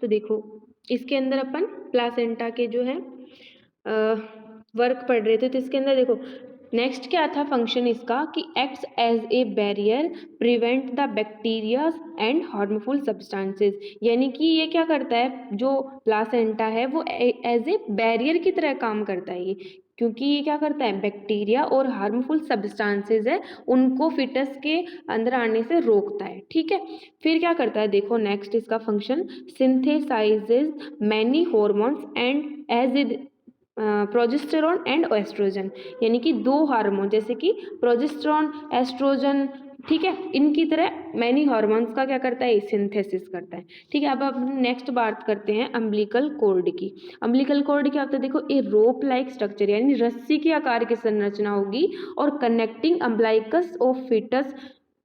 तो देखो इसके अंदर अपन प्लासेंटा के जो है वर्क पढ़ रहे थे, तो इसके अंदर देखो नेक्स्ट क्या था फंक्शन इसका कि acts as a barrier prevent the bacteria and harmful substances, यानी कि ये क्या करता है, जो प्लासेंटा है वो एज ए बैरियर की तरह काम करता है ये, क्योंकि ये क्या करता है बैक्टीरिया और हार्मफुल सब्सटेंसेस है उनको फिटस के अंदर आने से रोकता है। ठीक है, फिर क्या करता है देखो नेक्स्ट इसका function synthesizes many hormones and as it progesterone and estrogen, यानी कि दो हार्मोन जैसे कि प्रोजेस्टेरॉन एस्ट्रोजन, ठीक है, इनकी तरह मैनी हार्मोन्स का क्या करता है सिंथेसिस करता है। ठीक है, अब नेक्स्ट बात करते हैं अम्बिलिकल कॉर्ड की। अम्बिलिकल कॉर्ड क्या होता है देखो, ए रोप लाइक स्ट्रक्चर, यानी रस्सी के आकार की संरचना होगी और connecting umbilicus of foetus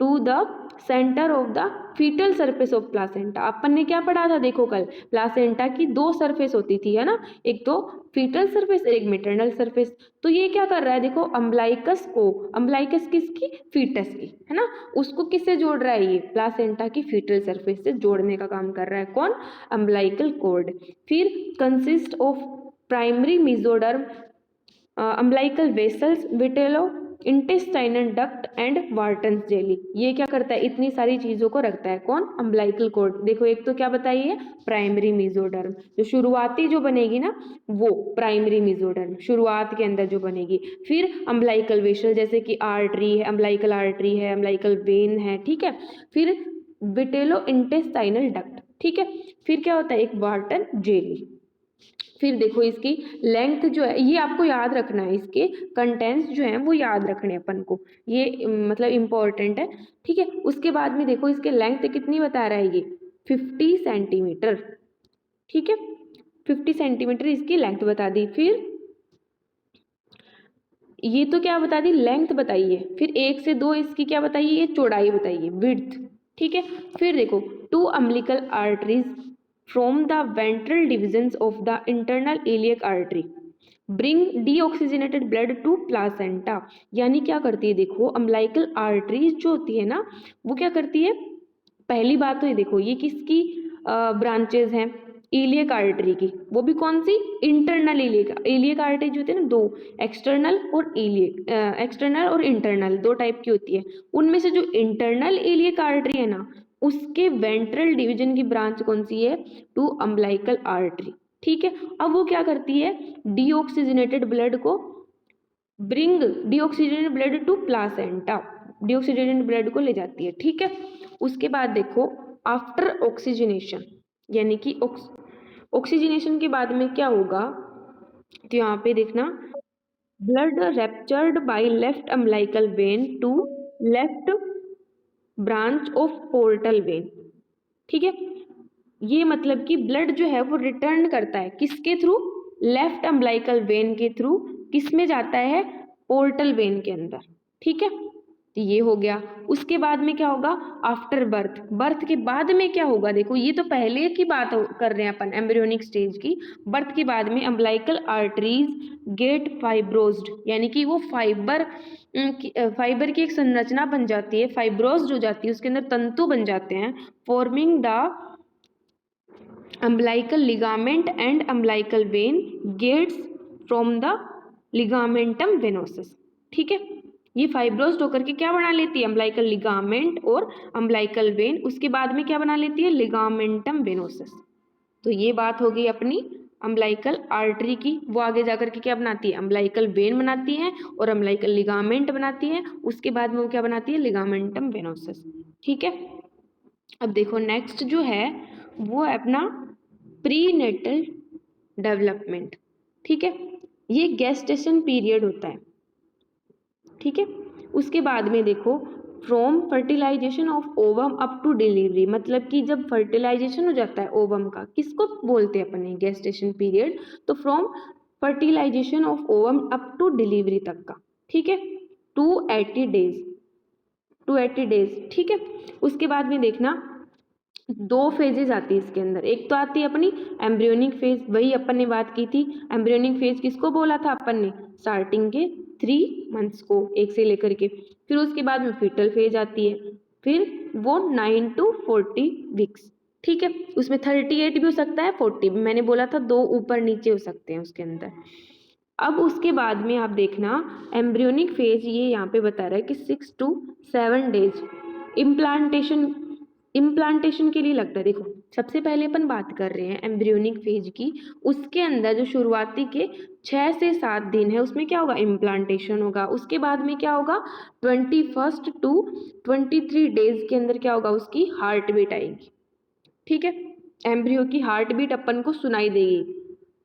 to the centre of the foetal surface of placenta. अपन ने क्या पढ़ा था देखो कल, प्लासेंटा की दो सरफेस होती थी, है ना, एक तो फीटल सरफेस एक मेटरनल सरफेस। तो ये क्या कर रहा है देखो, अम्बिलिकस को, अम्बिलिकस किसकी, फीटस की, है ना, उसको किससे जोड़ रहा है, ये प्लासेंटा की फीटल सरफेस से जोड़ने का काम कर रहा है कौन, अम्बिलिकल कॉर्ड। फिर consist of primary mesoderm, umbilical vessels, vitello, intestinal duct and Wharton's jelly. ये क्या करता है, इतनी सारी चीजों को रखता है कौन, अम्बिलिकल कॉर्ड। देखो एक तो क्या बताइए, प्राइमरी मेसोडर्म, जो शुरुआती जो बनेगी ना वो प्राइमरी मेसोडर्म शुरुआत के अंदर जो बनेगी। फिर अम्बिलिकल वेसल जैसे कि आर्टरी है, अम्बिलिकल आर्टरी है, अम्बिलिकल वेन है, ठीक है। फिर विटेलो इंटेस्टाइनल डक्ट, ठीक है। फिर क्या होता है, एक वार्टन जेली। फिर देखो इसकी लेंथ जो है ये आपको याद रखना है, इसके कंटेंट्स जो हैं वो याद रखने अपन को, ये मतलब इम्पोर्टेंट है, ठीक है। उसके बाद में देखो इसके लेंथ कितनी बता रहा है ये 50 सेंटीमीटर, ठीक है, 50 सेंटीमीटर इसकी लेंथ बता दी। फिर ये तो क्या बता दी, लेंथ बताइए, फिर 1 से 2 इसकी क्या बताइए, ये चौड़ाई बताइए, विड्थ, ठीक है। फिर देखो 2 umbilical arteries from the ventral divisions of the internal iliac artery bring deoxygenated blood to placenta, यानी क्या करती है देखो, अम्बिलिकल आर्टरीज जो होती है ना वो क्या करती है, पहली बात तो ये देखो ये किसकी ब्रांचेज हैं, इलियक आर्टरी की, वो भी कौन सी, इंटरनल इलियक आर्टरी जो होती है ना दो, एक्सटर्नल और इलियक, एक्सटर्नल और इंटरनल दो टाइप की होती है। उनमें से जो इंटरनल इलियक आर्टरी है ना उसके वेंट्रल डिवीजन की ब्रांच कौन सी है, टू अम्बिलिकल आर्टरी, ठीक है। अब वो क्या करती है, डीऑक्सीजनेटेड ब्लड को bring deoxygenated blood to placenta, deoxygenated blood को ले जाती है, ठीक है। उसके बाद देखो आफ्टर ऑक्सीजनेशन, यानी कि ऑक्सीजनेशन के बाद में क्या होगा, तो यहाँ पे देखना blood ruptured by left umbilical vein to left branch of portal vein, ठीक है। ये मतलब कि ब्लड जो है वो रिटर्न करता है किसके थ्रू, लेफ्ट अम्बिलिकल वेन के थ्रू, किस में जाता है, पोर्टल वेन के अंदर, ठीक है। तो ये हो गया। उसके बाद में क्या होगा, आफ्टर बर्थ, बर्थ के बाद में क्या होगा देखो, ये तो पहले की बात कर रहे हैं अपन एम्ब्रियोनिक स्टेज की, बर्थ के बाद में अम्बिलिकल आर्टरीज गेट फाइब्रोज्ड, यानी कि वो फाइबर की एक संरचना बन जाती है, फाइब्रोज्ड हो जाती है, उसके अंदर तंतु बन जाते हैं, forming the umbilical ligament and umbilical vein gets from the ligamentum venosus, ठीक है। ये फाइब्रोज्ड होकर के क्या बना लेती है, अम्बिलिकल लिगामेंट और अम्बिलिकल वेन, उसके बाद में क्या बना लेती है, लिगामेंटम वेनोसस। तो ये बात हो गई अपनी अम्बिलिकल आर्टरी की, वो आगे जाकर के क्या बनाती है, अम्बिलिकल वेन बनाती है और अम्बिलिकल लिगामेंट बनाती है, उसके बाद में वो क्या बनाती है, लिगामेंटम वेनोसस, ठीक है। अब देखो नेक्स्ट जो है वो है अपना प्रीनेटल डेवलपमेंट, ठीक है। ये गेस्टेशन पीरियड होता है, ठीक है। उसके बाद में देखो from fertilization of ovum up to delivery, मतलब कि जब फर्टिलाइजेशन हो जाता है ओवम का, किसको बोलते हैं अपन गेस्टेशन पीरियड, तो from fertilization of ovum up to delivery तक का, ठीक है, 280 डेज, 280 डेज, ठीक है। उसके बाद में देखना दो फेजेज आती है इसके अंदर, एक तो आती है अपनी एम्ब्रियोनिक फेज, वही अपन ने बात की थी, एम्ब्रियोनिक फेज किसको बोला था अपन ने, स्टार्टिंग के 3 मंथ्स को, 1 से लेकर के, फिर उसके बाद में फीटल फेज आती है, फिर वो 9 to 40 वीक्स, ठीक है। उसमें 38 भी हो सकता है, 40 भी, मैंने बोला था 2 ऊपर नीचे हो सकते हैं उसके अंदर। अब उसके बाद में आप देखना एम्ब्रियोनिक फेज, ये यहाँ पे बता रहा है कि 6 to 7 डेज इम्प्लांटेशन के लिए लगता है। देखो सबसे पहले अपन बात कर रहे हैं एम्ब्रियोनिक फेज की, उसके अंदर जो शुरुआती के 6 से 7 दिन है उसमें क्या होगा, इम्प्लांटेशन होगा। उसके बाद में क्या होगा, 21 to 23 डेज के अंदर क्या होगा, उसकी हार्ट बीट आएगी। ठीक है, एम्ब्रियो की हार्ट बीट अपन को सुनाई देगी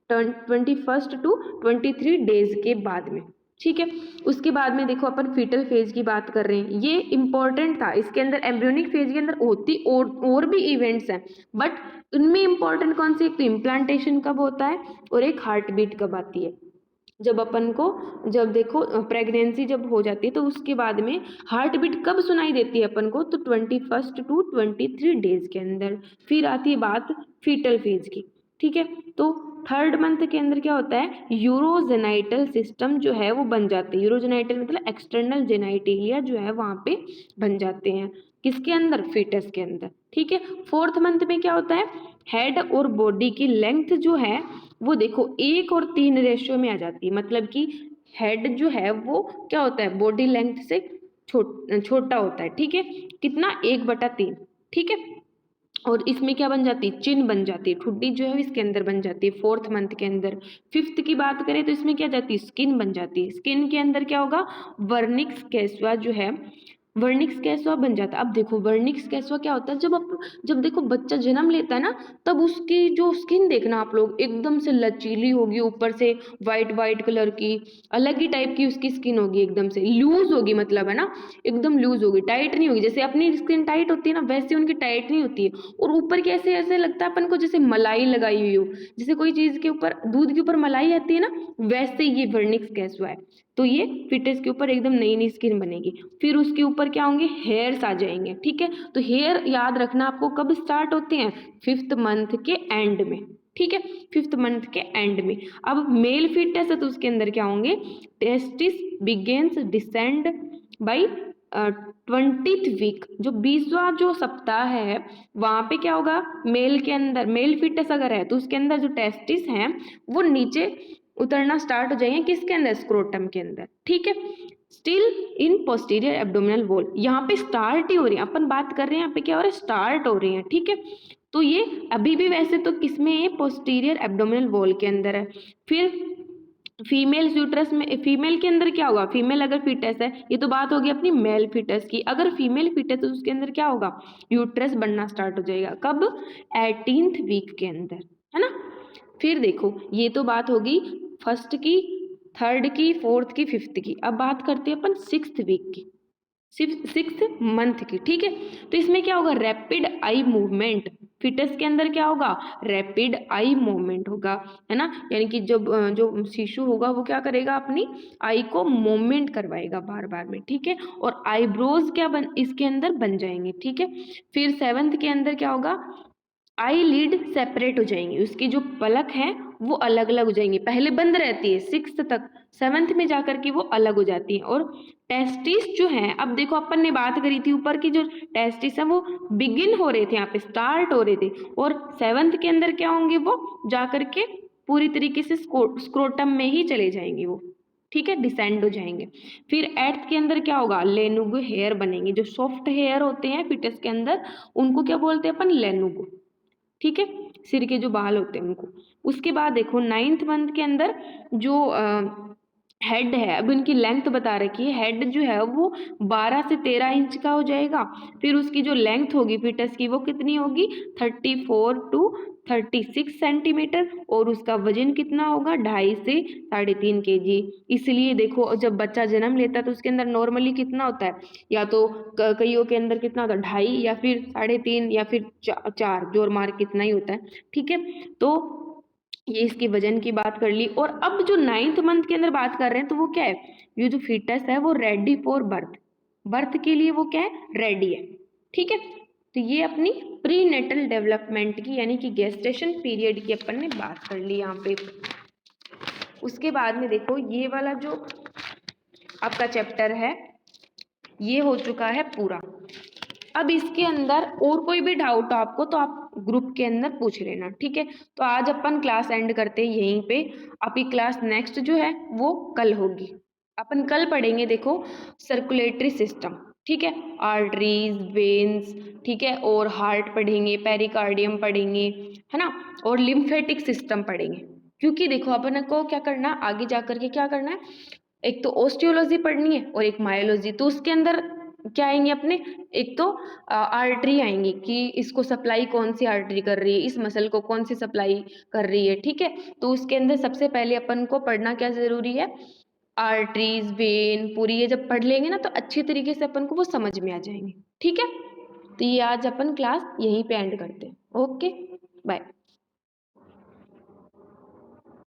21 to 23 डेज के बाद में। ठीक है, उसके बाद में देखो अपन फीटल फेज की बात कर रहे हैं, ये इंपॉर्टेंट था। इसके अंदर एम्ब्रियोनिक फेज के अंदर होती और भी इवेंट्स हैं, बट उनमें इंपॉर्टेंट कौन सी, एक तो इम्प्लांटेशन कब होता है और एक हार्ट बीट कब आती है। जब अपन को, जब देखो प्रेगनेंसी जब हो जाती है तो उसके बाद में हार्ट बीट कब सुनाई देती है अपन को, तो 21 to 23 डेज के अंदर। फिर आती है बात फीटल फेज की। ठीक है, तो 3rd मंथ के अंदर क्या होता है, यूरोजेनाइटल सिस्टम जो है वो बन जाते हैं। यूरोजेनाइटल मतलब एक्सटर्नल जेनाइटेलिया जो है वहाँ पे बन जाते हैं, किसके अंदर, फीटस के अंदर। ठीक है, 4th मंथ में क्या होता है, हेड और बॉडी की लेंथ जो है वो देखो 1 और 3 रेशियो में आ जाती है। मतलब कि हेड जो है वो क्या होता है, बॉडी लेंथ से छोटा होता है। ठीक है, कितना, 1/3। ठीक है, और इसमें क्या बन जाती है, चिन बन जाती है, ठुड्डी जो है इसके अंदर बन जाती है 4th मंथ के अंदर। 5th की बात करें तो इसमें क्या जाती है, स्किन बन जाती है। स्किन के अंदर क्या होगा, वर्निक्स कैसुआ जो है, वर्निक्स कैसुआ बन जाता है। अब देखो वर्निक्स कैसुआ क्या होता है, जब देखो बच्चा जन्म लेता है ना, तब उसकी जो स्किन देखना आप लोग, एकदम से लचीली होगी, ऊपर से वाइट वाइट कलर की, अलग ही टाइप की उसकी स्किन होगी, एकदम से लूज होगी, मतलब है ना, एकदम लूज होगी, टाइट नहीं होगी। जैसे अपनी स्किन टाइट होती है ना, वैसे उनकी टाइट नहीं होती है। और ऊपर के ऐसे ऐसे लगता है अपन को जैसे मलाई लगाई हुई हो, जैसे कोई चीज के ऊपर, दूध के ऊपर मलाई आती है ना, वैसे ये वर्निक्स कैसुआ है। तो ये फिटस के ऊपर एकदम नई नई स्किन बनेगी। फिर उसके ऊपर क्या होंगे, हेयर्स आ जाएंगे। ठीक है, तो हेयर याद रखना आपको कब स्टार्ट होते हैं, 5th मंथ के एंड में। ठीक है, 5th मंथ के एंड में। अब मेल फिटस है तो उसके अंदर क्या होंगे, testis begins descend by 20th week, जो 20वां जो सप्ताह है वहां पे क्या होगा, मेल के अंदर, मेल फिटस अगर है तो उसके अंदर जो टेस्टिस हैं वो नीचे उतरना स्टार्ट हो जाएंगे, किसके अंदर, स्क्रोटम के अंदर। ठीक है, still in posterior abdominal wall, यहाँ पे स्टार्ट ही हो रही है, अपन बात कर रहे हैं यहाँ पे क्या हो रहा है, स्टार्ट हो रही है। ठीक है, तो ये अभी भी वैसे तो किसमें है, पोस्टीरियर एब्डोमिनल वॉल के अंदर है। फिर फीमेल यूट्रस में, फीमेल के अंदर क्या होगा, फीमेल अगर फिटस है, ये तो बात होगी अपनी मेल फिटस की। अगर फीमेल फिटस है तो उसके अंदर क्या होगा, यूट्रस बनना स्टार्ट हो जाएगा, कब, 18th वीक के अंदर, है ना। फिर देखो ये तो बात होगी 1st की, 3rd की, 4th की, 5th की। अब बात करते हैं अपन 6th वीक की, 6th मंथ की। ठीक है, तो इसमें क्या होगा, रैपिड आई मूवमेंट, फिटस के अंदर क्या होगा, रैपिड आई मूवमेंट होगा, है ना। यानी कि जब जो शिशु होगा वो क्या करेगा, अपनी आई को मूवमेंट करवाएगा बार बार में। ठीक है, और आईब्रोज क्या इसके अंदर बन जाएंगे। ठीक है, फिर 7th के अंदर क्या होगा, आई लीड सेपरेट हो जाएंगी, उसकी जो पलक है वो अलग अलग हो जाएंगी। पहले बंद रहती है 6th तक, 7th में जाकर के वो अलग हो जाती है। और टेस्टिस जो है, अब देखो अपन ने बात करी थी ऊपर की, जो टेस्टिस है वो बिगिन हो रहे थे, यहाँ पे स्टार्ट हो रहे थे, और 7th के अंदर क्या होंगे, वो जाकर के पूरी तरीके से स्क्रोटम में ही चले जाएंगे वो। ठीक है, डिसेंड हो जाएंगे। फिर 8th के अंदर क्या होगा, लेनुगो हेयर बनेंगे, जो सॉफ्ट हेयर होते हैं फिटस के अंदर उनको क्या बोलते हैं अपन, लेनुगो। ठीक है, सिर के जो बाल होते हैं उनको। उसके बाद देखो 9th मंथ के अंदर जो हेड है, अब उनकी लेंथ बता रखी है, हेड जो है वो 12 से 13 इंच का हो जाएगा। फिर उसकी जो लेंथ होगी फिटस की वो कितनी होगी, 34 to 36 सेंटीमीटर, और उसका वजन कितना होगा, 2.5 से 3.5 kg। इसलिए देखो जब बच्चा जन्म लेता है तो उसके अंदर नॉर्मली कितना होता है, या तो कईयों के अंदर कितना होता है, 2.5 या फिर 3.5 या फिर 4, जोर मार कितना ही होता है। ठीक है, तो ये इसकी वजन की बात कर ली। और अब जो 9th मंथ के अंदर बात कर रहे हैं तो वो क्या है, ये जो फीटस है वो रेडी फॉर बर्थ, बर्थ के लिए वो क्या है, रेडी है। ठीक है, तो ये अपनी प्री नेटल डेवलपमेंट की यानी कि गेस्टेशन पीरियड की अपन ने बात कर ली यहाँ पे। उसके बाद में देखो ये वाला जो आपका चैप्टर है ये हो चुका है पूरा। अब इसके अंदर और कोई भी डाउट हो आपको तो आप ग्रुप के अंदर पूछ लेना, ठीक है। तो आज अपन क्लास एंड करते हैं यहीं पे। आपकी क्लास नेक्स्ट जो है वो कल होगी। अपन कल पढ़ेंगे देखो सर्कुलेटरी सिस्टम, ठीक है, आर्टरीज, वेन्स, ठीक है, और हार्ट पढ़ेंगे, पेरिकार्डियम पढ़ेंगे, है ना, और लिम्फेटिक सिस्टम पढ़ेंगे। क्योंकि देखो अपन को क्या करना है आगे जा करके, क्या करना है, एक तो ओस्टियोलॉजी पढ़नी है और एक मायोलॉजी। तो उसके अंदर क्या आएंगे अपने, एक तो आर्टरी आएंगी कि इसको सप्लाई कौन सी आर्टरी कर रही है, इस मसल को कौन सी सप्लाई कर रही है, ठीक है। तो उसके अंदर सबसे पहले अपन को पढ़ना क्या जरूरी है, आर्टरीज, वेन, पूरी ये जब पढ़ लेंगे ना तो अच्छी तरीके से अपन को वो समझ में आ जाएंगे, ठीक है। तो ये आज अपन क्लास यहीं पे एंड करते हैं। Okay, bye.